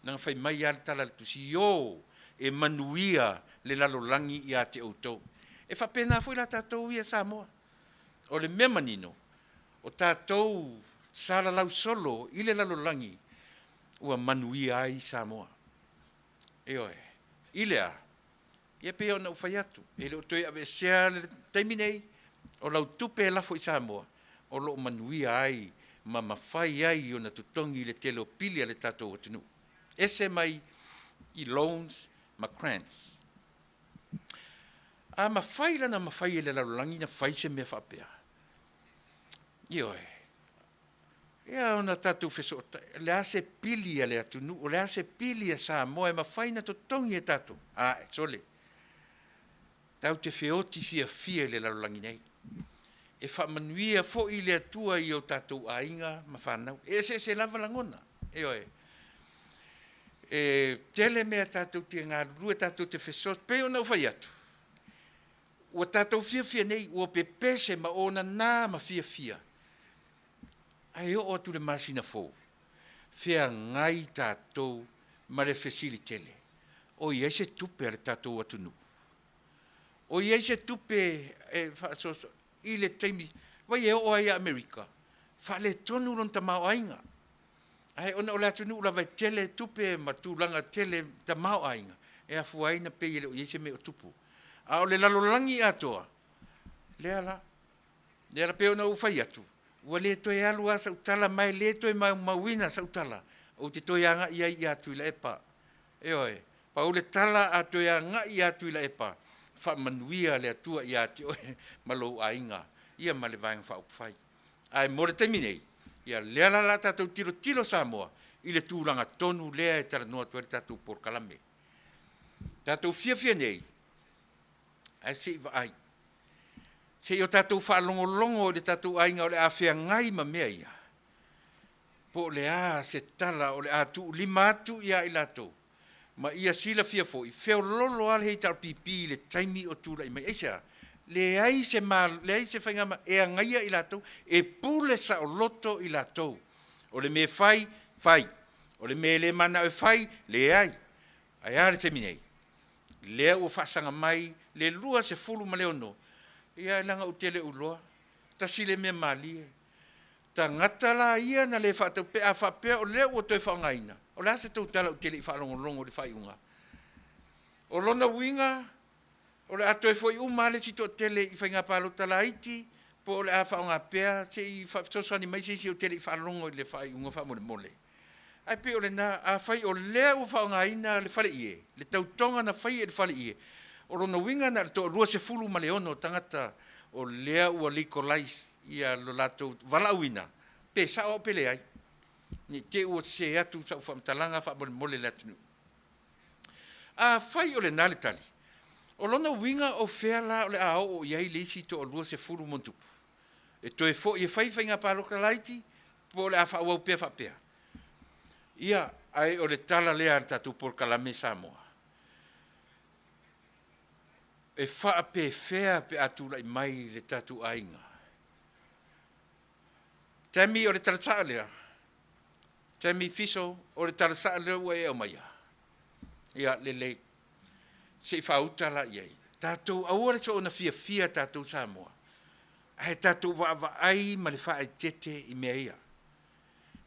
nang fai mai al tala tu si yo e manuia le lalolangi ia te autou. E fa pena foi la tatou ia Samoa. O le mea manino, o tatou sala lau solo I le lalolangi ua manuia ai Samoa. E oe, ilea, ia pe ona ufai atu. E le o toi ave sea le taiminei, o lau tupe lafo I Samoa, o lo manuia ai, ma mawhai ai o na tutongi le tele o pili a le tātou o tunu. Ese mai I loans ma grants. A mawhai lana mawhai le lalolangi na whai se mea whapea. Ioe. Ia o na tātou whesota, le ase pili a le atunu, o le ase pili a Samoa, e mawhai na tutongi e tātou. A, e sole. Tau te whioti fia le lalolangi nei. E whamanuia fo I le atua I o tātou ainga ma whanau. E se lava langona. E oe. E tele mea tātou te ngā rua tātou te whesos. Pe o nau whai atu. Ua tātou fia nei. Ua pe pese ma ona nā ma fia. Ai o atu le masina fo. Fia ngai tātou ma le whesili tele. O I se tupe ale tātou atunu. O I se tupe e whaasoso. I le teimi, wai e o ai Amerika, whale tonu lon ta mau ainga. Ai ona o le atunu ula vai tele tupe ma tūlanga tele ta mau ainga. E a fuaina pe i le o iese me o tupu. A o le lalolangi atoa. Lea la pe ona ufai atu. Ua le toi alu a sautala mai le toi mauina sautala. O te toi anga ia I atu ila epa. E oe, pa o le tala a toi anga I atu ila epa. Fa manuia le atua ia te oe malo ainga ia ma le vaenga fa upfai ai mo le terminei ia le la tātou tilo Samoa I le tūlanga tonu lea e tala noa tuare tātou por kalame tātou fia nei ai se iwa ai se o tātou whaalongolongo le tātou ainga o le a whea ngai ma mea ia po le a se tala o le a tu lima atu ia I latou ma ia sila fia foi feo lolo al hei tar pipi le taimi o tūra I mai eisa le ai se whainga ma e angaia I latou e pule sa o loto I latou o le me fai o le me le mana e fai le ai are te minei le o whaasanga mai le lua se fulu ma leono ia langa utele uloa ta sile me mali ta ngata la ia na le whaatau pe a whapea o le o toi whangaina o la se tau tala o tele I whaalongolongo le whaiunga. O lona winga, o le ato e foi umale si to tele I whainga palo tala iti, po o le a whaonga pea, se I whaitosani mai si o tele I whaalongo le whaiunga whamole mole. Ai pe o le na, a whai o lea o whaonga ina le whale ie, le tautonga na whai e le whale ie. O lona winga na to rua se fulu ma leono tangata o lea ua liko lais ia lo lato valauina, pe sa o pele ai. Ni te ua se atu sa whamtalanga whamole le atunu. A whai o le nale tali. O lona winga o whea la o le a o iai leisi to o lua se furu montupu. E to e fo i whai whainga paroka laiti, po le afa wau pe fa pe ia ai o le tala lea tatu por kalame Samoa e fa pe fea pe atu lai mai le tatu ainga tami o le tala lea tami fiso o le tala lea ua e o mai ia le se fa utala ia tatu au le so na fia tatu Samoa ai tatu va ai ma le fa tete i mea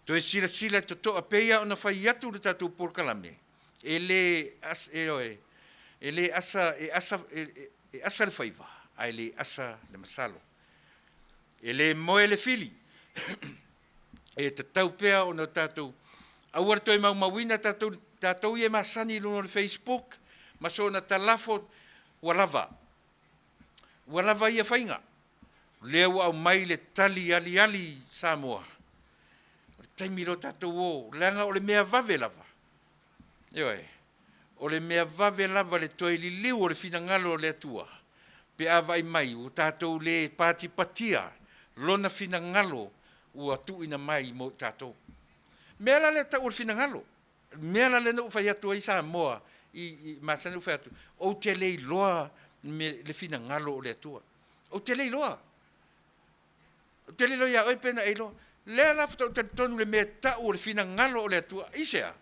to e sila to a peia ona fai atu le tatu por kalame ele asa le faiva ai le asa le masalo ele moe le fili e te tau pea ona tatu awar toi mauina tatu ie masani luno le Facebook maso na talafo walava ia fainga leo au mai le tali ali Samoa taimi lo tatu o langa o le mea vave lava o le mea vave lava le toi li liu o le finangalo le atua pe avai mai o tatu le patia lona finangalo o atu ina mai mo tatu mea la le tau o le finangalo mea la le no fai atu ai Samoa i masana fai atu o te lei loa le finangalo o le atua o te lei loa ya oi pena e loa le la foto tonu le mea tau o le finangalo o le atua isea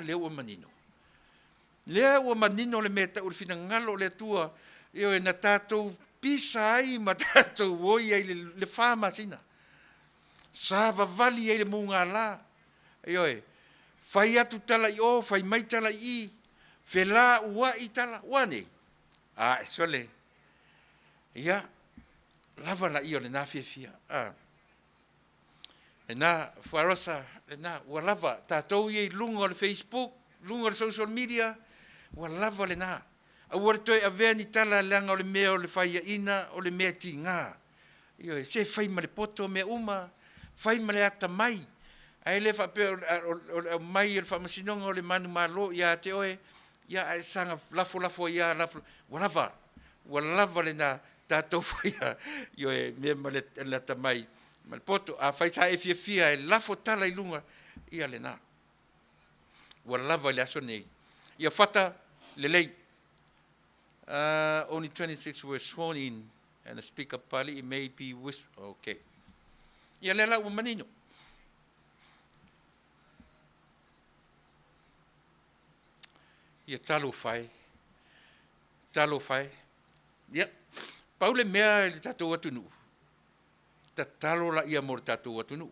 le ua manino le mea tau o le finangalo o le atua io e na tatou pisa ai ma tatou oi ai le whamasina sa vavali ai le munga la io e fai atu tala i o fai mai tala i fela ua i tala wane e sole ia lava la io le na fia e na fuarosa e na ua lava tatou i lunga o le Facebook lunga o le social media ua lava le na ua toi avea ni tala langa o le mea o le fai ina o le mea ti ngā io e se fai ma le poto mea uma fai ma le ata mai ai le fa pe o mai o le whamasinonga o le manu malo ia te oe ia e sanga lafo ia lafo ua lava le na tatou fai io e mea ma le ata mai ma le poto a fai sa e fia e lafo tala i lunga ia le na ua lava le aso nei ia fata le lei only 26 were sworn in and the speaker pali it may be okay ia le la ua manino ia talo fai ia paule mea le tatou atunu ta talo la ia mo le tatou atunu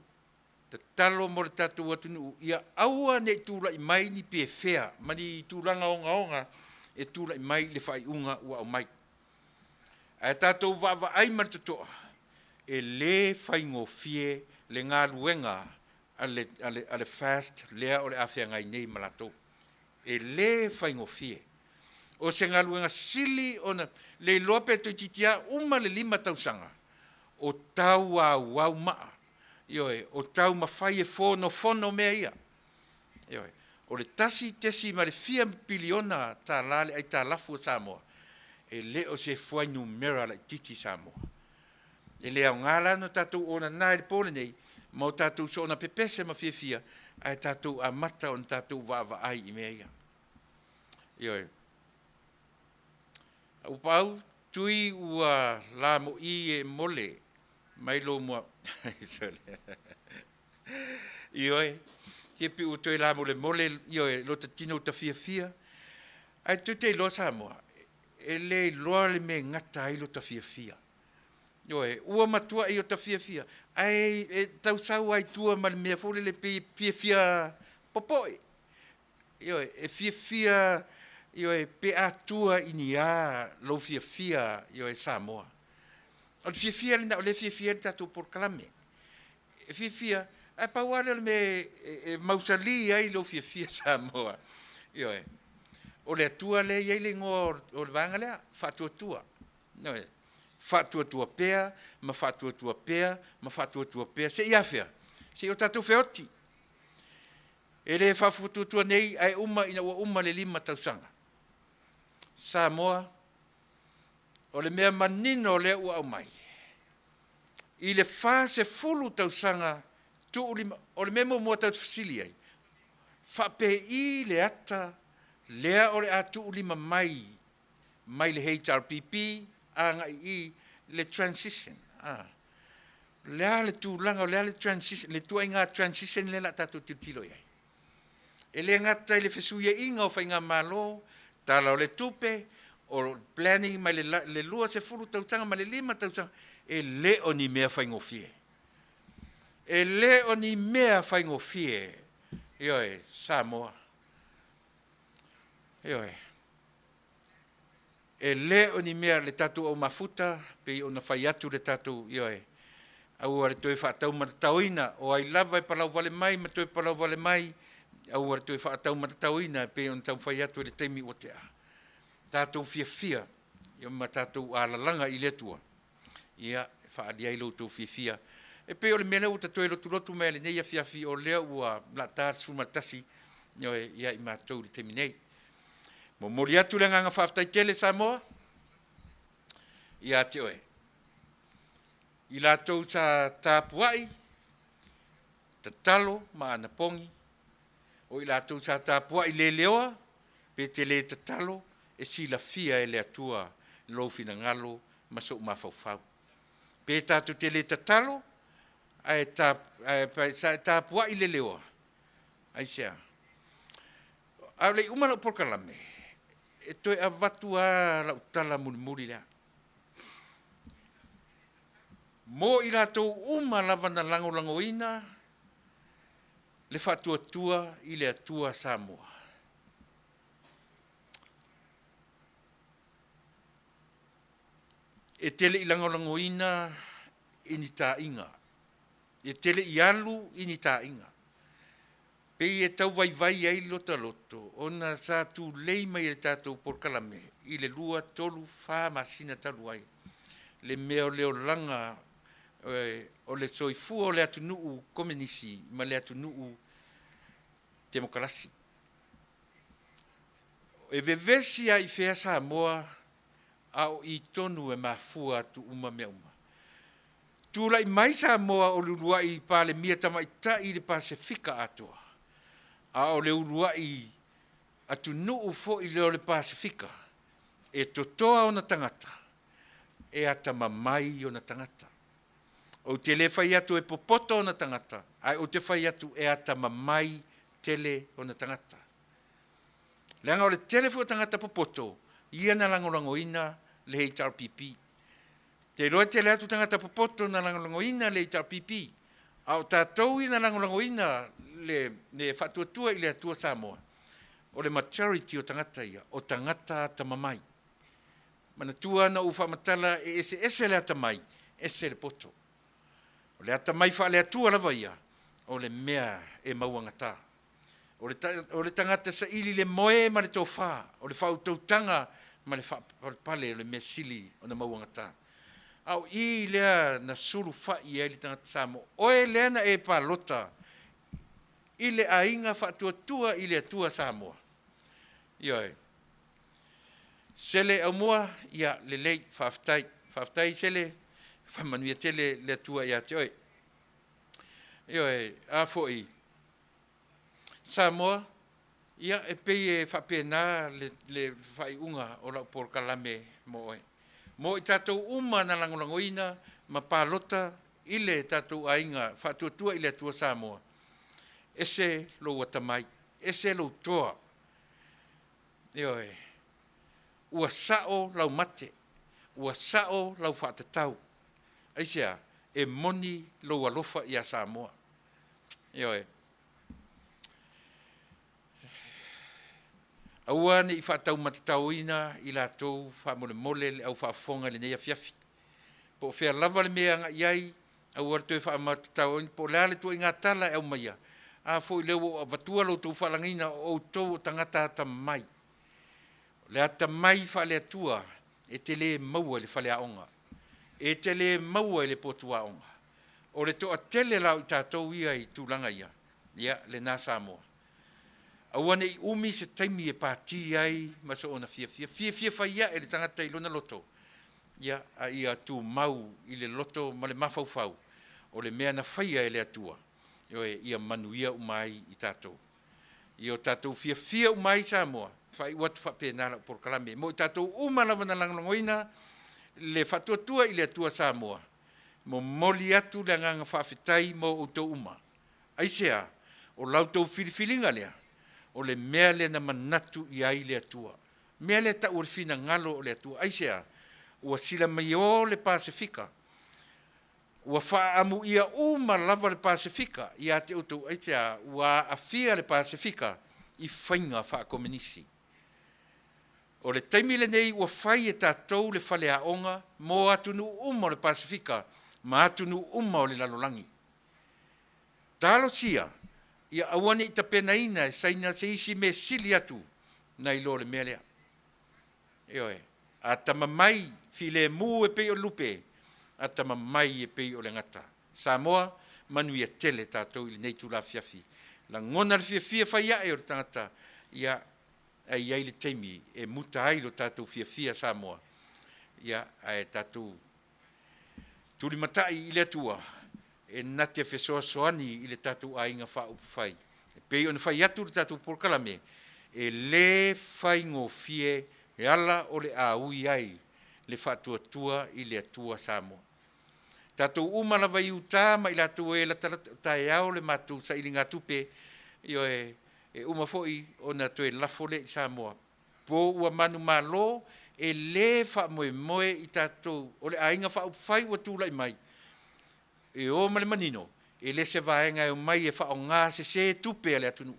ta talo mo le tatou atunu ia aua ne tula i mai ni pe fea mani tulanga onga e tula i mai le fai unga ua o mai a tatou va ai mar totoa e le fai ngofie le ngā luenga ale fast lea o le afea ngai nei malatou e le fai ngofie o se ngā luenga sili ona le lope to titia uma le 5 tausanga o tau wau maa ioe o tau mawhai e fono mea ia ioe o le tesi ma le 4 piliona tā lale ai tā lafu o Samoa e le o se fuai numera la titi Samoa e le au ngala no tatou ona nai le pole nei ma o tatou so ona pepese ma fia ai tatou a mata on tatou va ai i mea ia ioe o pau tui ua la mo i e mole mai lo mua ioe ke pi o toi la mo le mole ioe lo te tino ta fia ai tu te lo Samoa e le loa le me ngata ai lo ta fia ioe ua matua i o ta fia ai e tau sau ai tua ma le mea fole le fia popoi ioe e fia ioe pe atua ini a lo fia ioe Samoa o fia le fia tatu por kalame fia ai pauale me mausali ai lo fia Samoa ioe o le atua le ia le ngor o le vanga le fatuatua ioe fatuatua pea ma fatuatua pea se ia fea se o tatu feoti ele fatuatua nei ai uma le 5 tausanga Samoa o le mea manino le ua au mai i le fase fulu tausanga tu o le memo mo tau fasili ai fa pe I le ata lea o le atu lima mai le HRPP anga I le transition lea le tūlanga lea le transition le tua inga transition le la tatu tilo ai e le ngata I le fesuia inga o whainga malo tala o le tupe o planning mai le lua se furu tautanga mai le lima tautanga e le o ni mea whaingofie e le o ni mea whaingofie ioe Samoa ioe e le o ni mea le tatu o mafuta pe o na whai atu le tatu ioe au are toe whaatau matatauina o ai lava e palau vale mai ma toe palau vale mai au are toe whaatau matatauina pe on tau whai atu le teimi o te a tātou fia ia ma tātou alalanga I le tua ia whaadi ai loutou fia e pe o le mele o tatoe lotu mea le neia fiafi o lea ua la tā sumatasi ia I mātou le teimi nei mo mori atu le nganga whaftai tele Samoa ia te oe I lātou sa tāpuai ta talo ma ana pongi o I lātou sa tāpuai le leoa pe te le ta talo e sila fia e le atua lo fina ngalo ma so mafau pe tātou te le ta talo ai sa tāpuai le leoa ai sea au le umalo por kalame e toi avatua la utala muri lea mo I lātou uma lava na langoina le whatuatua I le atua Samoa. E tele I langoina I ni tā inga. E tele I alu I ni tā inga. Pei e tau vai ai loto. Ona sa tu lei mai e tātou porkalame. I le lua tolu wha masina talu ai. Le meo leo langa o le soifua o le atu nuu komenisi ma le atu nuu demokrasi. E vevesi ai fea Samoa au I tonu e mafua atu uma mea uma. Tula I mai Samoa o lulua I pa le mia tamaita I le Pasifika atua. A o le ulua I atu nuu fo I leo le Pasifika. E totoa o na tangata. E ata mamai o na tangata. O te le whai atu e popoto o na tangata. Ai o te whai atu e ata mamai tele o na tangata. Leanga o le telefo tangata popoto, ia na langolangoina le HRPP. Te roa tele atu tangata popoto na langolangoina le HRPP. Au tātou I na langolangoina le whatuatua I le atua Samoa. O le maturity o tangata ia, o tangata ata mamai. Mana tua na uwha matala e ese le ata mai, ese le poto. O le ata mai wha le atua lava ia, o le mea e mauangata. O le tangata sa ili le moe ma le tofa, o le whautautanga ma le pale o le mea sili o na mauangata. Au I lea na suru whai e le tangata Samoa. Oe lea na e palota, I le ainga whatuatua I le atua Samoa. Ioi. Sele au mua, ia le lei whaftai sele, whamanuia tele le atua ia te oi. Ioi, a foi. Samoa, ia e pei e whapena le whaiunga o lau por kalame mo oi. Mo I tātou uma na langolangoina, ma pālota, I le tātou ainga, whatuatua I le atua Samoa. Ese lo watamai, ese lo toa. Ioi. Ua sao lau mate, ua sao lau whaatatau. Aisea, e moni lo alofa I a Samoa. Ioe. Aua ni I whaatau matatauina I lātou whaamole mole le au whaafonga le neia fiafi. Po whea lava le mea nga iai, aua le toi whaamatatauina, po lea le tua I ngā tala e au maia. A fo I leo a vatua lo tau whalangina o tau tangata ata mai. Le ata mai whale atua, e te le maua le whale aonga. E te le maua le potua aonga. O le toa tele lau I tātou ia I tūlanga ia. Ia, le nā Samoa. Awane I umi se taimi e pāti ai, maso ona fia whai ia e le tangata I lona loto. Ia, a ia tū mau I le loto ma le mawhauwhau. O le mea na whaia e le atua. ia manuia umai i tātou. I o tātou fia umai Samoa. Whai watu whapena por kalame. Mo i tātou umalawa na langoina le whatuatua i le atua Samoa. Mo moli atu le nganga whawhitai mo o tau uma. Aisea, o lautou filifilinga lea, o le mea le na manatu i ai le atua. Mea le ta urfina ngalo o le atua. Aisea, ua sila mai o le Pasifika. Ua whaamu ia lava le Pasifika, ia te utu aitea, ua afia le Pasifika i whainga whaakominisi. O le taimile nei ua whai e tātou le whale aonga, mo atunu uma o le Pasifika, ma atunu uma o le lalolangi. Talo sia, ia awane i tapena ina e saina se isi me sili atu na ilo le melea. Eoe, a tamamai file mu e pei o lupe, a tamamai e pei o le ngata. Samoa, manu ia tele tātou ili nei tula fiafi. La ngona le fiafia whaia e o le tangata, ia ai ai le teimi e muta ai lo tātou fiafia Samoa. Ia ai tātou tuli matai i le atua, e natia fesoa soani i le tātou ainga whaupawhai. E pei o na whai atu le tātou porkalame, e le whai ngō fie, e ala o le aui ai, le whatuatua i le atua Samoa. Tātou umalawa i uta, ma i lātou e la tae au le mātou sa ili ngā tupe, io e umafoi o na toe lafole i Samoa. Po ua manu malo, e le wha moe i tātou, o le ainga whaupawhai ua tūla i mai. E o male manino, e le se vaenga e o mai e wha o ngā se tupe ale atunu.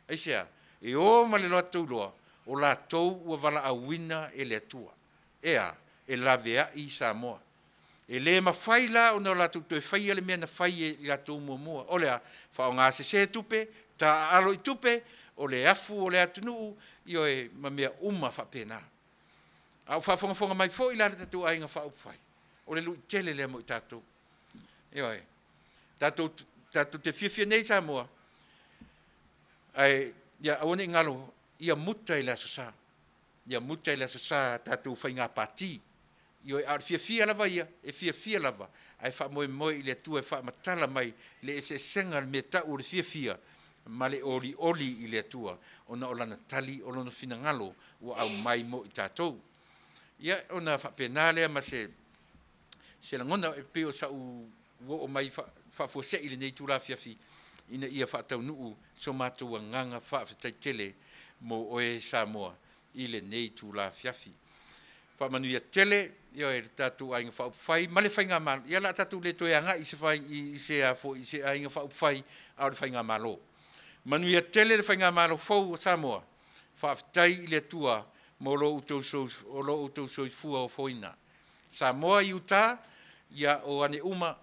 Eisea, e o male loa tauloa, o la tau ua wala a wina e le atua. Ea, e la vea i Samoa. E le mawhai la o na la tau toe whai ale mea na whai e la tau mua. O lea, wha o ngā se tupe, ta alo i tupe, o le afu o le atunu, io e mamea uma whapena. Au whafonga mai fo i la tatu ainga whaupwhai. O le lui tele le mo i tātou. Ioe, tātou te whiawhia nei Samoa. Ai, ia awane ngalo, ia muta i la sasa. Ia muta i la sasa tātou whai ngā pāti. Ioe, ar whiawhia lava ia, e whiawhia lava. Ai wha moe i le tua e wha matala mai, le e se senga me tau le whiawhia, ma le oli i le tua. Ona o lana tali, o lana whina ngalo, ua au mai mo i tātou. Ia, ona wha penalea ma se langona e peo sa o mai whafose i le nei tūra whiawhi, ina ia whaatau nuu, so mātou a nganga whaafitai tele mo oe Samoa i le nei tūra whiawhi. Whamanu ia tele, ia e tātou ainga whaupwhai, ma le whainga malo, ia la tātou le toe anga i se ainga whaupwhai au le whainga malo. Manu ia tele le whainga malo fau Samoa, whaafitai i le tua mo lo utou soi fua o foina. Samoa i uta, ia o ane uma,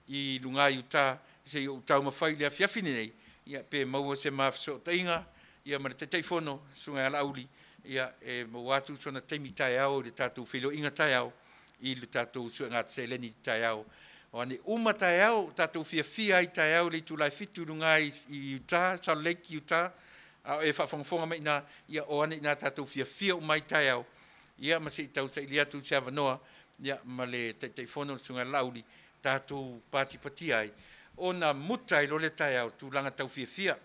i lunga i uta, se i utau mawhai lea whiawhine nei, ia pe maua se mawhiso tainga, ia mara te teifono, sunga ala auli, ia e mawatu sona teimi tai au, le tātou whilo inga tai au, i le tātou sua ngā te leni tai au. O ane uma tai au, tātou whiawhia i tai au, le tūlai fitu lunga i uta, sa leiki uta, e whafonga mai na, ia o ane na tātou whiawhia umai tai au, ia ma se i tau sa ili atu se avanoa, ia ma le teifono sunga lauli, tātou pāti ai, o na mutai lo le tai au, tūlanga tau whiawhia.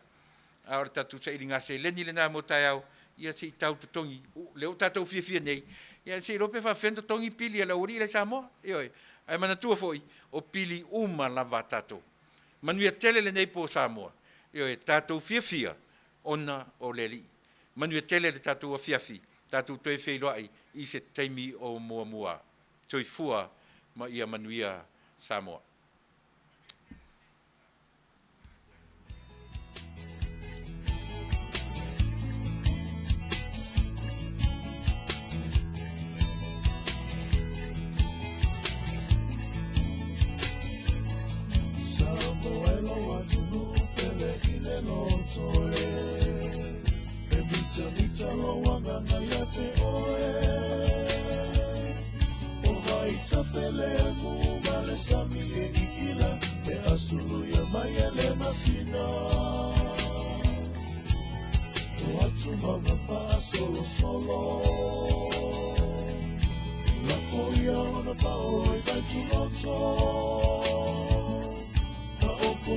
Aore tātou sa ili ngā se leni le nā mo tai au, ia se i tau tutongi, leo tātou whiawhia nei, ia se i rope whawhendo tongi pili ala uri le Samoa, ioi, ai mana tua foi, o pili uma lava tātou. Manuia tele le nei po Samoa, ioi, tātou whiawhia, ona o leli. Manuia tele le tātou a whiawhi, tātou toi wheiloai, i se teimi o mua. Toi fua, ma ia manuia Samoa.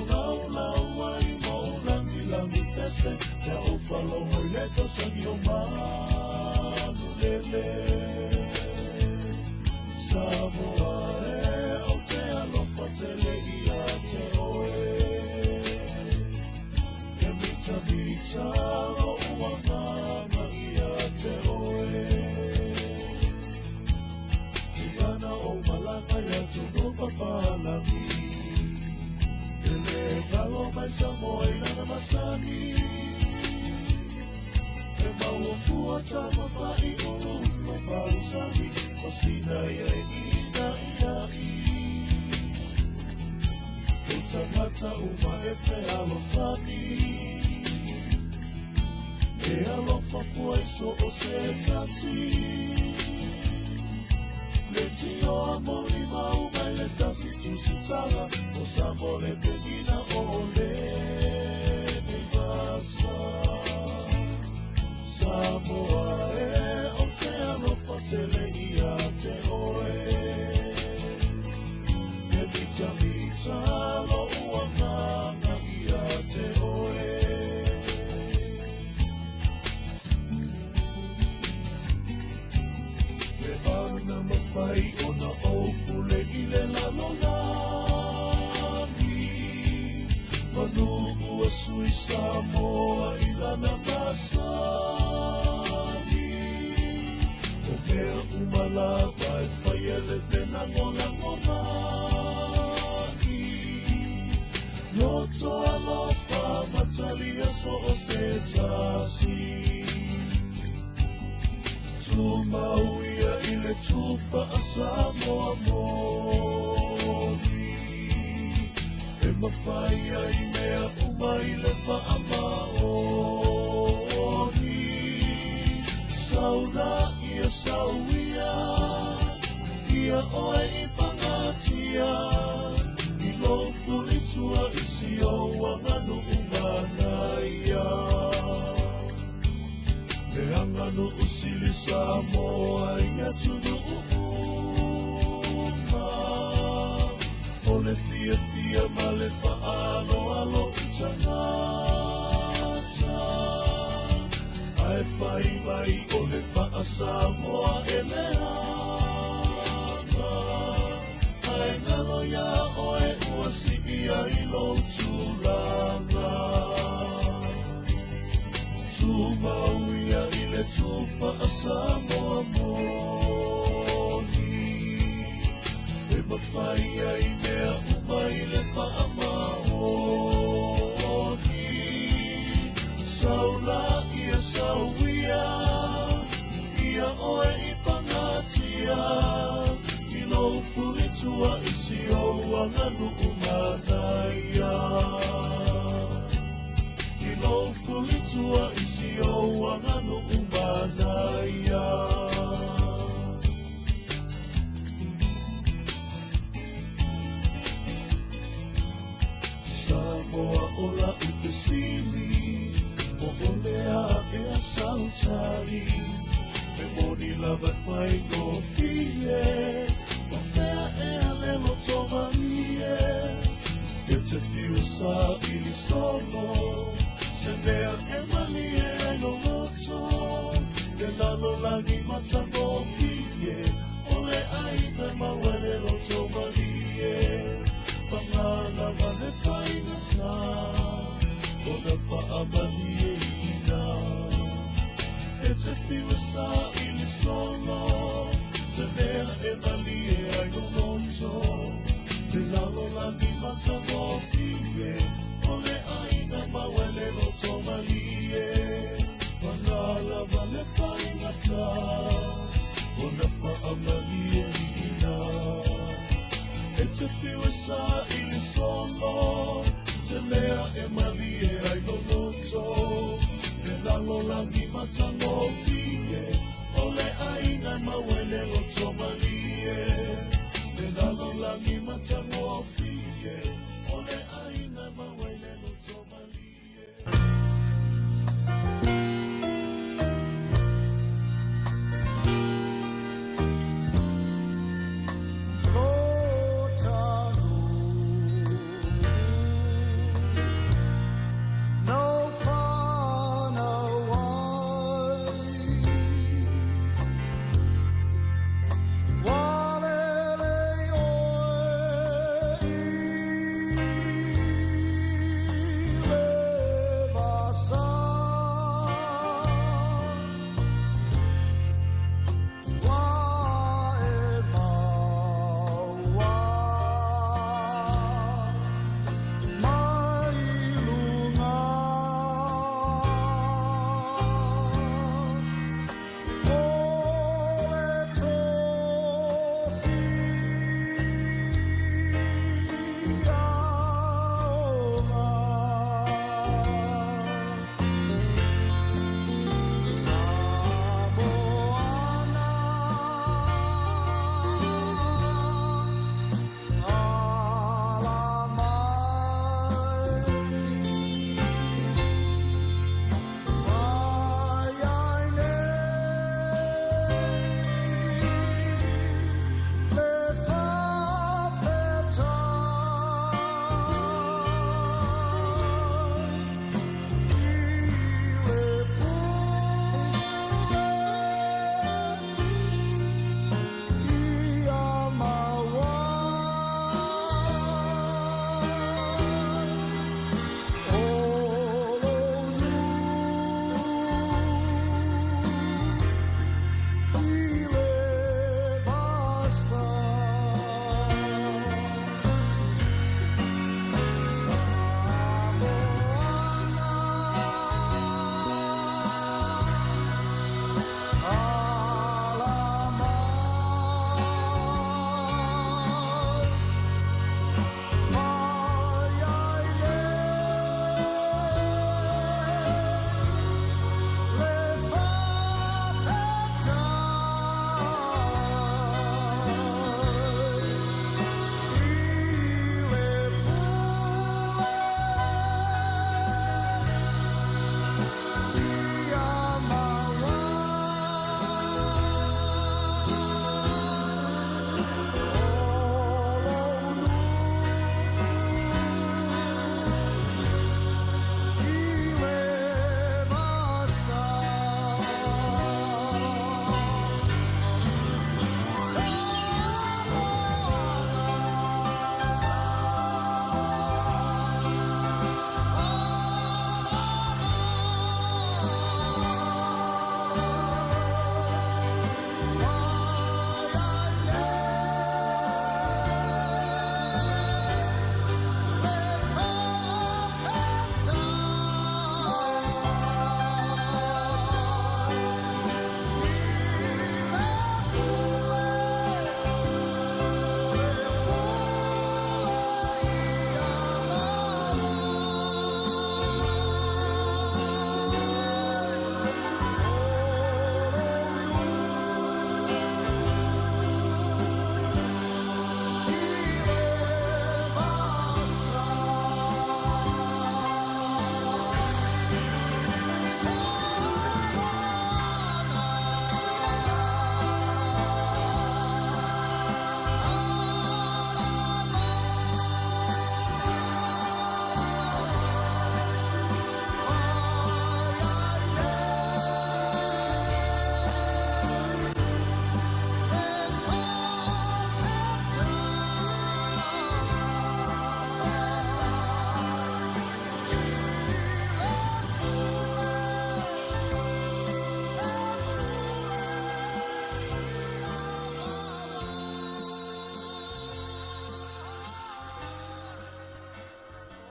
Solo se te o falo hoi le tau sangi o manu lele Samoa e o te alofa te lei a te oe Ke mita mita lo uanganga i a te oe Ki ana o malanga i a tu no papalangi Ke le kalo mai Samoa i lana masani Ke maua fua tama whai o no pausani O sina ia ina ia i O tangata uma e whe alofani E alofa fua i so o se tasi Le tio amori mau mai le tasi tusi tala O samole penina o le ni masa Samoa e o te alofa te lei a te oe E mita mita lo uanganga i a te oe E ana mawhai o na opule i le lalolani Manuku a sui Samoa i lana masani O mea umalapa e whaiele tena ngona ngomai Loto alofa matalia so o se tasi Tumauia i le tupa a Samoa mori E mawhaia i mea uma i le whaamaori Sauna ia sauia Ia oe i pangatia I lofu li tua i si o wanganu umanaia Me anganu usili Samoa Ia tunu uma O le fia fia ma le whaalo alo i tangata Ai whai mai o le wha Samoa e le anga Ai ngano ia oe ua si ia i lo tūlanga Tumauia i le tupa a Samoa moni E mawhaia i mea uma i le whaamaoni Saula ia sauia Ia oe i pangatia I lo puli tua i si o wanganu umanaia Lo pulitua isi o wanganu umanaia Samoa ola upesili O olea e a sautari Me moni lava fai no fie O fea e a lelo tomarie E te fiusa ili solo Se mea e mali e no loto E nano langi matango pie Ole aina mawele loto malie Pangana mane whaina ta Ona whaamani e ina E te fiusa ili solo Se mea e mali e no loto E nano langi matango pie Ole aina mawele loto malie Pangala vale whainga ta Ona whaamani e ina E te whiua sa i le solo Se mea e malie ai no loto E lalo langi matango fie Ole aina mawele loto malie